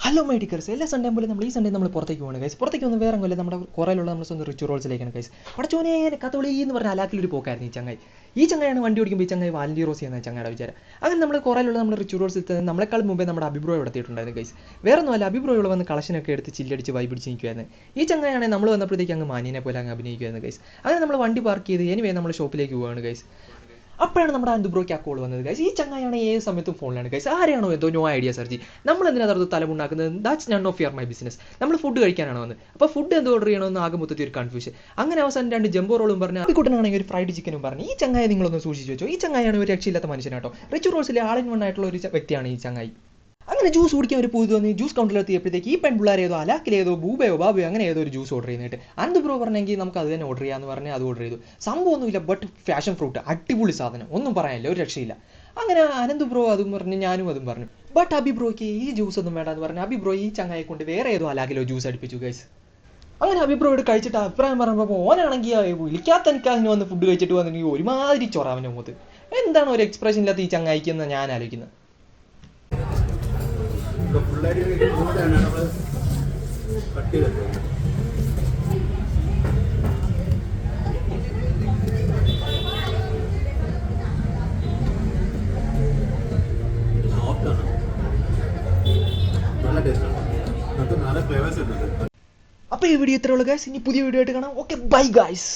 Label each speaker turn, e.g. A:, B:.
A: Hello my ഡിക്കേഴ്സ്, എല്ലാ Sunday പോലെ നമ്മൾ ഈ സൺഡേ നമ്മൾ പുറത്തേക്ക് പോകുന്നത് ഗൈസ്. പുറത്തേക്ക് വന്ന് വേറെ ഒന്നുമില്ല, നമ്മുടെ കുറേയുള്ള നമ്മൾ സ്വന്തം റിച്ച് റോൾസിലേക്കാണ് ഗൈസ്. പടച്ചോനെ കത്തോളി എന്ന് പറഞ്ഞാൽ അലാക്കിലൊരു പോക്കായിരുന്നു ഈ ചങ്ങായി. ഈ ചങ്ങായാണ് വണ്ടി ഓടിക്കുമ്പോൾ ഈ ചങ്ങായി വാലന്റി റോസ് ചെയ്യുന്ന ചങ്ങായുടെ വിചാരം. അങ്ങനെ നമ്മൾ കുറേയുള്ള നമ്മൾ റിച്ച് റോൾസിൽ നമ്മളെക്കാൾ മുമ്പേ നമ്മുടെ അഭിപ്രായം എടുത്തിട്ടുണ്ടായിരുന്നു ഗൈസ്. വേറെ ഒന്നുമല്ല, അഭിപ്രായമുള്ള വന്ന് കളക്ഷനൊക്കെ എടുത്ത് ചില്ലടിച്ച് വൈപിടിച്ച് നിൽക്കുമായിരുന്നു. ഈ ചങ്ങായാണെങ്കിൽ നമ്മൾ വന്നപ്പോഴത്തേക്ക് അങ്ങ് മാനിനെ പോലെ അങ്ങ് അഭിനയിക്കുമായിരുന്നു ഗൈസ്. അങ്ങനെ നമ്മൾ വണ്ടി പാർക്ക് ചെയ്ത് എനിവേ നമ്മൾ ഷോപ്പിലേക്ക് പോവുകയാണ് ഗൈസ്. അപ്പോഴാണ് നമ്മുടെ അനന്തുബ്രോയ്ക്ക് ആ കോൾ വന്നത് ഗൈസ്. ഈ ചങ്ങായാണ് ഏത് സമയത്തും ഫോണിലാണ് ഗൈസ്. ആരെയാണോ എന്തോ നോ ഐഡിയ സർജി, നമ്മൾ എന്തിനാ അത് തലമുണ്ടാക്കുന്നത്? That's none of your my business. നമ്മൾ ഫുഡ് കഴിക്കാനാണ് വന്നത്. അപ്പോൾ ഫുഡ് എന്ത് ഓർഡർ ചെയ്യണമെന്ന് ആകെ മൊത്തത്തിൽ ഒരു കൺഫ്യൂഷൻ. അങ്ങനെ അവസാനം 2 ജംബോ റോളും പറഞ്ഞ് അഭിക്കുട്ടനാണെങ്കിൽ ഒരു ഫ്രൈഡ് ചിക്കനും പറഞ്ഞു. ഈ ചങ്ങായി നിങ്ങളൊന്ന് സൂക്ഷിച്ച് വെച്ചോ. ഈ ചങ്ങായാണ് ഒരു രക്ഷയില്ലാത്ത മനുഷ്യനാട്ടോ. റിച്ച് റോൾസിലെ ആൾ ഇൻ വൺ ആയിട്ടുള്ള ഒരു വ്യക്തിയാണ് ഈ ചങ്ങായി. അങ്ങനെ ജ്യൂസ് കുടിക്കാൻ ഒരു പോയി തോന്നി. ജ്യൂസ് കൗണ്ടറിലെത്തിയപ്പോഴത്തേക്ക് ഈ പെൺപിള്ളേരേതോ അലാക്കിലേതോ ബൂബയോ ബാബയോ അങ്ങനെ ഏതോ ഒരു ജ്യൂസ് ഓർഡർ ചെയ്യുന്നിട്ട് അനന്ത് ബ്രോ പറഞ്ഞെങ്കിൽ നമുക്ക് അത് തന്നെ ഓർഡർ ചെയ്യാമെന്ന് പറഞ്ഞാൽ അത് ഓർഡർ ചെയ്തു. സംഭവമൊന്നുമില്ല, ബട്ട് ഫാഷൻ ഫ്രൂട്ട് അടിപൊളി സാധനം, ഒന്നും പറയാനില്ല, ഒരു രക്ഷയില്ല. അങ്ങനെ അനന്ത് ബ്രോ അതും പറഞ്ഞു, ഞാനും അതും പറഞ്ഞു. ബട്ട് അബി ബ്രോയ്ക്ക് ഈ ജ്യൂസ് ഒന്നും വേണ്ടെന്ന് പറഞ്ഞു. അബി ബ്രോ ഈ ചങ്ങായെ കൊണ്ട് വേറെ ഏതോ അലാക്കിലോ ജ്യൂസ് അടുപ്പിച്ചു ഗൈസ്. അങ്ങനെ അഭിപ്രായം കഴിച്ചിട്ട് അഭിപ്രായം പറഞ്ഞപ്പോൾ ഓനാണെങ്കിൽ വിളിക്കാത്ത എനിക്ക് അതിന് വന്ന് ഫുഡ് കഴിച്ചിട്ട് വന്നിട്ടുണ്ടെങ്കിൽ ഒരുമാതിരി ചൊറാവൻ്റെ മുഖത്ത്. എന്താണ് ഒരു എക്സ്പ്രഷൻ ഇല്ലാത്ത ഈ ചങ്ങായിക്കെന്ന് ഞാൻ ആലോചിക്കുന്നത്. അപ്പോൾ ഈ വീഡിയോ ഇത്രയുള്ളൂ ഗൈസ്. ഇനി പുതിയ വീഡിയോ ആയിട്ട് കാണാം. Okay, bye guys.